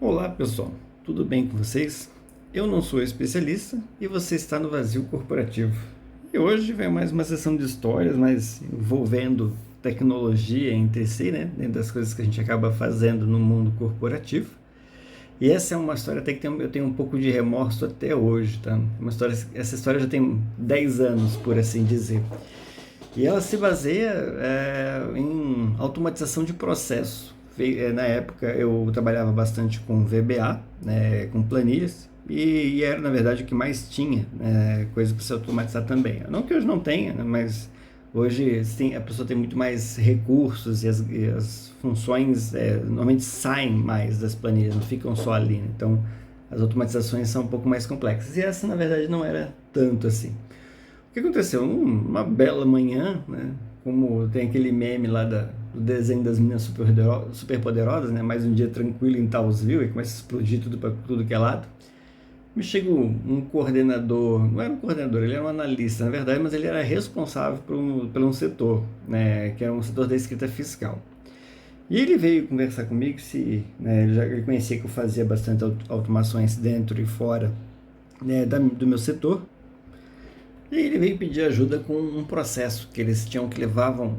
Olá pessoal, tudo bem com vocês? Eu não sou especialista e você está no Vazio Corporativo. E hoje vem mais uma sessão de histórias, mas envolvendo tecnologia entre si, né? Dentro das coisas que a gente acaba fazendo no mundo corporativo. E essa é uma história até que eu tenho um pouco de remorso até hoje, tá? Essa história já tem 10 anos, por assim dizer. E ela se baseia em automatização de processo. Na época eu trabalhava bastante com VBA, né, com planilhas, e era na verdade o que mais tinha, coisa para se automatizar também. Não que hoje não tenha, né, mas hoje sim, a pessoa tem muito mais recursos e as funções normalmente saem mais das planilhas, não ficam só ali. Né? Então as automatizações são um pouco mais complexas. E essa na verdade não era tanto assim. O que aconteceu? Uma bela manhã, né? Como tem aquele meme lá do desenho das meninas super poderosas, né? Mais um dia tranquilo em Townsville e começa a explodir tudo para tudo que é lado. Me chega um coordenador, não era um coordenador, ele era um analista, na verdade, mas ele era responsável por um setor, né? Que era um setor da escrita fiscal. E ele veio conversar comigo se, né, ele conhecia que eu fazia bastante automações dentro e fora, né, do meu setor. E ele veio pedir ajuda com um processo que eles tinham que levavam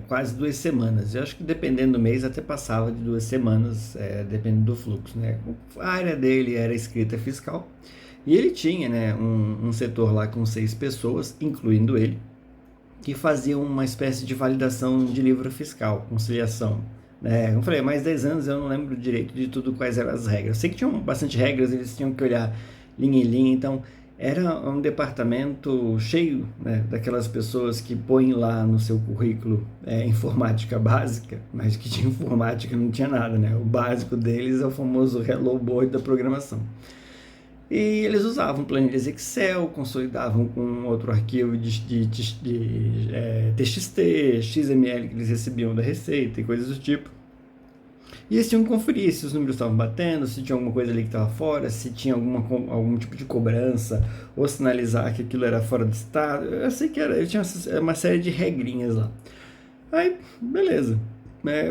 quase 2 semanas. Eu acho que dependendo do mês até passava de 2 semanas, dependendo do fluxo, né? A área dele era escrita fiscal e ele tinha, né, um setor lá com 6 pessoas, incluindo ele, que faziam uma espécie de validação de livro fiscal, conciliação. Né? Eu falei, mais 10 anos eu não lembro direito de tudo quais eram as regras. Eu sei que tinham bastante regras, eles tinham que olhar linha em linha, então era um departamento cheio, né, daquelas pessoas que põem lá no seu currículo informática básica, mas que de informática não tinha nada, né? O básico deles é o famoso Hello Board da programação. E eles usavam planilhas Excel, consolidavam com outro arquivo de TXT, XML que eles recebiam da Receita e coisas do tipo. E eles tinham que conferir se os números estavam batendo, se tinha alguma coisa ali que estava fora, se tinha algum tipo de cobrança, ou sinalizar que aquilo era fora do estado. Eu sei que ele tinha uma série de regrinhas lá. Aí, beleza.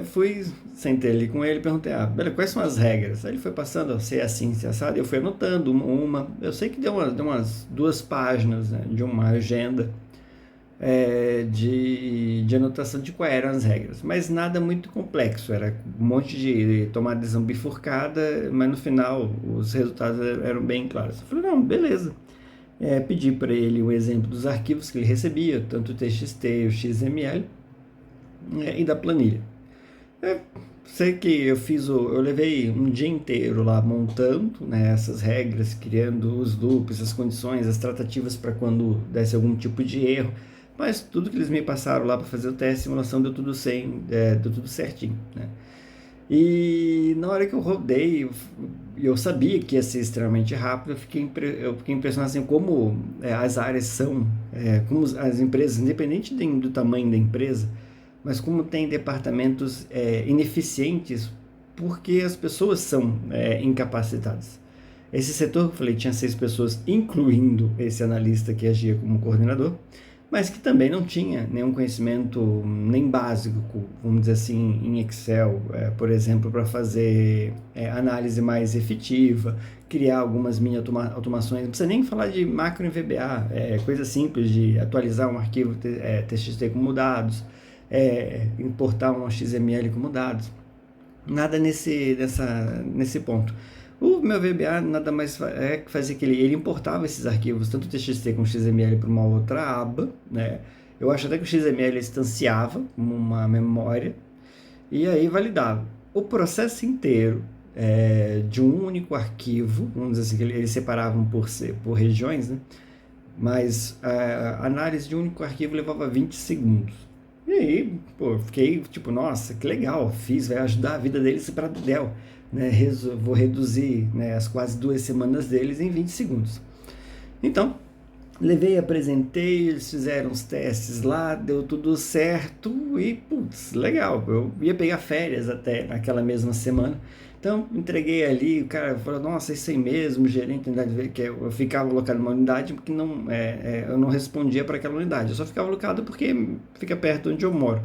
Fui, sentei ali com ele e perguntei, beleza, quais são as regras? Aí ele foi passando, se é assim, se é assado, eu fui anotando uma. Eu sei que deu umas 2 páginas, né, de uma agenda de anotação de quais eram as regras, mas nada muito complexo, era um monte de tomar decisão bifurcada, mas no final os resultados eram bem claros. Eu falei, não, beleza. Pedi para ele o exemplo dos arquivos que ele recebia, tanto o TXT, o XML, e da planilha. Sei que eu levei um dia inteiro lá montando, né, essas regras, criando os loops, as condições, as tratativas para quando desse algum tipo de erro. Mas tudo que eles me passaram lá para fazer o teste, a simulação deu tudo certinho, né? E na hora que eu rodei, eu sabia que ia ser extremamente rápido, eu fiquei impressionado assim, como as áreas são, como as empresas, independente do tamanho da empresa, mas como tem departamentos ineficientes porque as pessoas são incapacitadas. Esse setor que eu falei tinha 6 pessoas, incluindo esse analista que agia como coordenador, mas que também não tinha nenhum conhecimento nem básico, vamos dizer assim, em Excel, por exemplo, para fazer análise mais efetiva, criar algumas mini automações, não precisa nem falar de macro em VBA, coisa simples de atualizar um arquivo TXT como dados, importar um XML como dados, nada nesse ponto. O meu VBA nada mais que fazia que ele importava esses arquivos, tanto TXT como XML, para uma outra aba, né? Eu acho até que o XML instanciava como uma memória e aí validava. O processo inteiro de um único arquivo, vamos dizer assim, que eles separavam por regiões, né? Mas a análise de um único arquivo levava 20 segundos. E aí, pô, fiquei tipo, nossa, que legal, vai ajudar a vida deles para Dell, né? Vou reduzir, né, as quase 2 semanas deles em 20 segundos. Então, levei, apresentei, eles fizeram os testes lá, deu tudo certo e, putz, legal, eu ia pegar férias até naquela mesma semana. Então, entreguei ali, o cara falou, nossa, isso aí mesmo, o gerente da unidade, que eu ficava alocado numa unidade porque eu não respondia para aquela unidade, eu só ficava alocado porque fica perto onde eu moro.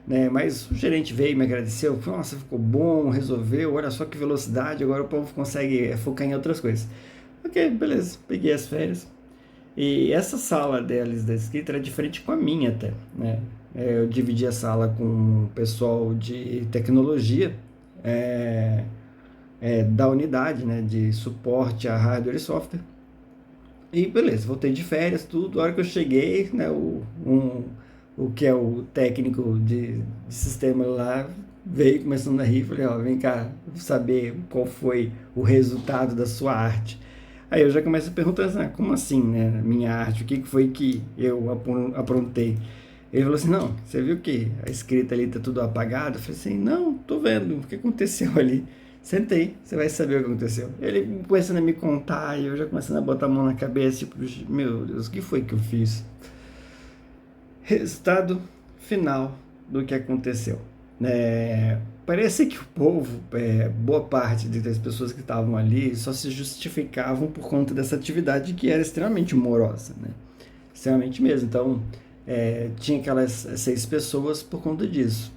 né? Mas o gerente veio e me agradeceu, nossa, ficou bom, resolveu, olha só que velocidade, agora o povo consegue focar em outras coisas. Ok, beleza, peguei as férias. E essa sala deles da escrita era diferente com a minha até, né? Eu dividi a sala com o pessoal de tecnologia, é, da unidade, né, de suporte a hardware e software. E beleza, voltei de férias, tudo. A hora que eu cheguei, né, o que é o técnico de sistema lá veio começando a rir. Falei, ó, vem cá saber qual foi o resultado da sua arte. Aí eu já começo a perguntar assim, como assim, né, minha arte? O que foi que eu aprontei? Ele falou assim, não, você viu que a escrita ali tá tudo apagado? Eu falei assim, não, tô vendo, o que aconteceu ali? Sentei, você vai saber o que aconteceu. Ele começando a me contar, e eu já começando a botar a mão na cabeça, tipo, meu Deus, o que foi que eu fiz? Resultado final do que aconteceu. Parece que o povo, boa parte das pessoas que estavam ali, só se justificavam por conta dessa atividade que era extremamente morosa, né? Extremamente mesmo. Então, tinha aquelas 6 pessoas por conta disso.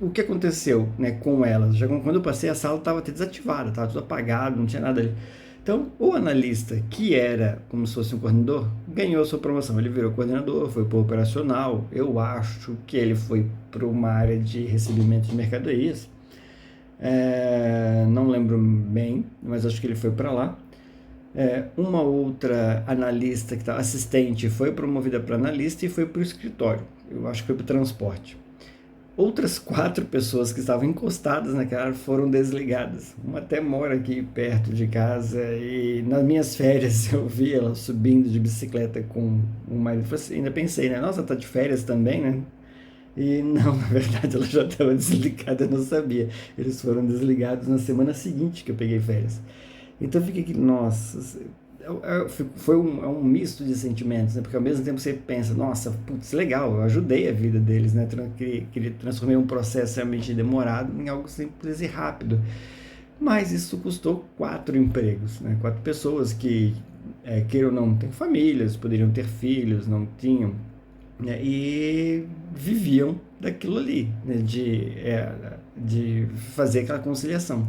O que aconteceu, né, com elas? Já quando eu passei, a sala estava até desativada, estava tudo apagado, não tinha nada ali. Então, o analista, que era como se fosse um coordenador, ganhou a sua promoção. Ele virou coordenador, foi para o operacional. Eu acho que ele foi para uma área de recebimento de mercadorias. Não lembro bem, mas acho que ele foi para lá. Uma outra analista, que estava assistente, foi promovida para analista e foi para o escritório. Eu acho que foi para o transporte. Outras 4 pessoas que estavam encostadas naquela área foram desligadas. Uma até mora aqui perto de casa e nas minhas férias eu vi ela subindo de bicicleta com um marido. Ainda pensei, né? Nossa, tá de férias também, né? E não, na verdade ela já estava desligada, eu não sabia. Eles foram desligados na semana seguinte que eu peguei férias. Então eu fiquei aqui, nossa, foi um misto de sentimentos, né? Porque ao mesmo tempo você pensa, nossa, putz, legal, eu ajudei a vida deles, né? Transformei um processo realmente demorado em algo simples e rápido. Mas isso custou 4 empregos, né? 4 pessoas que, queiram ou não, têm famílias, poderiam ter filhos, não tinham, né? E viviam daquilo ali, né? De fazer aquela conciliação.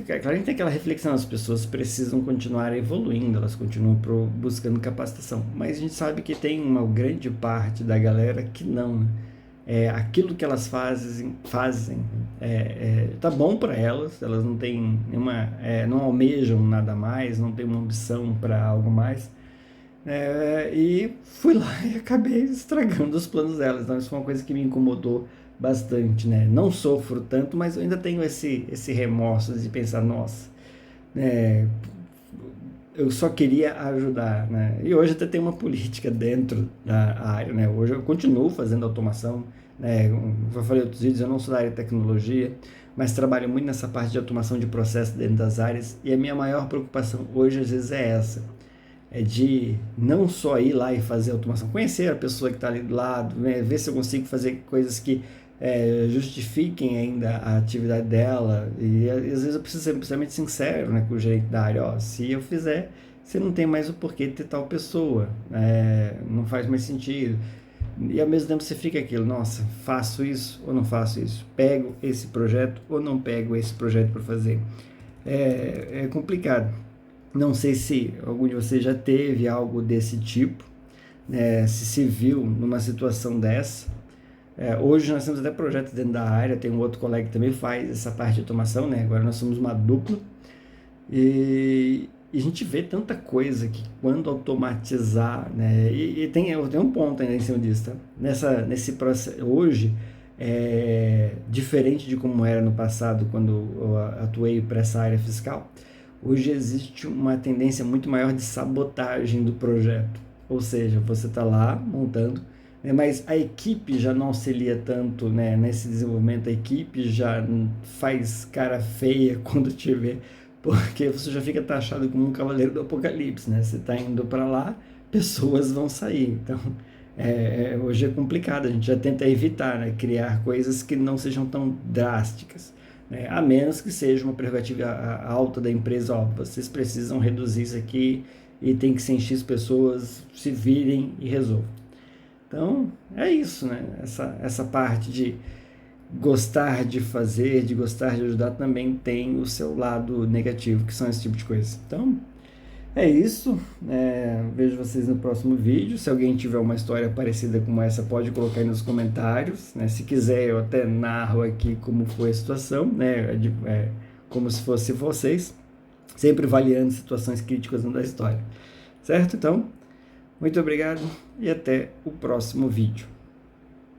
Claro, a gente tem aquela reflexão, as pessoas precisam continuar evoluindo, elas continuam buscando capacitação, mas a gente sabe que tem uma grande parte da galera que não, né? Aquilo que elas fazem tá bom para elas não têm nenhuma, não almejam nada mais, não tem uma ambição para algo mais, e fui lá e acabei estragando os planos delas. Então isso foi uma coisa que me incomodou bastante, né? Não sofro tanto, mas eu ainda tenho esse remorso de pensar, nossa, né? Eu só queria ajudar, né? E hoje até tem uma política dentro da área, né? Hoje eu continuo fazendo automação, né? Como eu falei em outros vídeos, eu não sou da área de tecnologia, mas trabalho muito nessa parte de automação de processo dentro das áreas, e a minha maior preocupação hoje às vezes é essa, de não só ir lá e fazer automação, conhecer a pessoa que está ali do lado, né, ver se eu consigo fazer coisas que justifiquem ainda a atividade dela, e às vezes eu preciso ser precisamente sincero, né, com o gerente da área, ó, se eu fizer, você não tem mais o porquê de ter tal pessoa, não faz mais sentido, e ao mesmo tempo você fica aquilo, nossa, faço isso ou não faço isso, pego esse projeto ou não pego esse projeto para fazer, é complicado. Não sei se algum de vocês já teve algo desse tipo, né, se viu numa situação dessa. Hoje nós temos até projetos dentro da área, tem um outro colega que também faz essa parte de automação, né? Agora nós somos uma dupla e a gente vê tanta coisa que quando automatizar, né? E tem um ponto ainda em cima disso, tá? Nesse processo, hoje, diferente de como era no passado, quando eu atuei para essa área fiscal, hoje existe uma tendência muito maior de sabotagem do projeto. Ou seja, você está lá montando, né, mas a equipe já não auxilia tanto, né, nesse desenvolvimento, a equipe já faz cara feia quando te vê, porque você já fica taxado como um cavaleiro do apocalipse, né? Você está indo para lá, pessoas vão sair. Então, hoje é complicado, a gente já tenta evitar, né, criar coisas que não sejam tão drásticas, né? A menos que seja uma prerrogativa alta da empresa, ó, vocês precisam reduzir isso aqui e tem que ser X pessoas, se virem e resolvam. Então, é isso, né? Essa parte de gostar de fazer, de gostar de ajudar, também tem o seu lado negativo, que são esse tipo de coisa. Então, é isso. Vejo vocês no próximo vídeo. Se alguém tiver uma história parecida com essa, pode colocar aí nos comentários, né? Se quiser, eu até narro aqui como foi a situação, né? Como se fosse vocês, sempre avaliando situações críticas da história. Certo? Então, muito obrigado e até o próximo vídeo.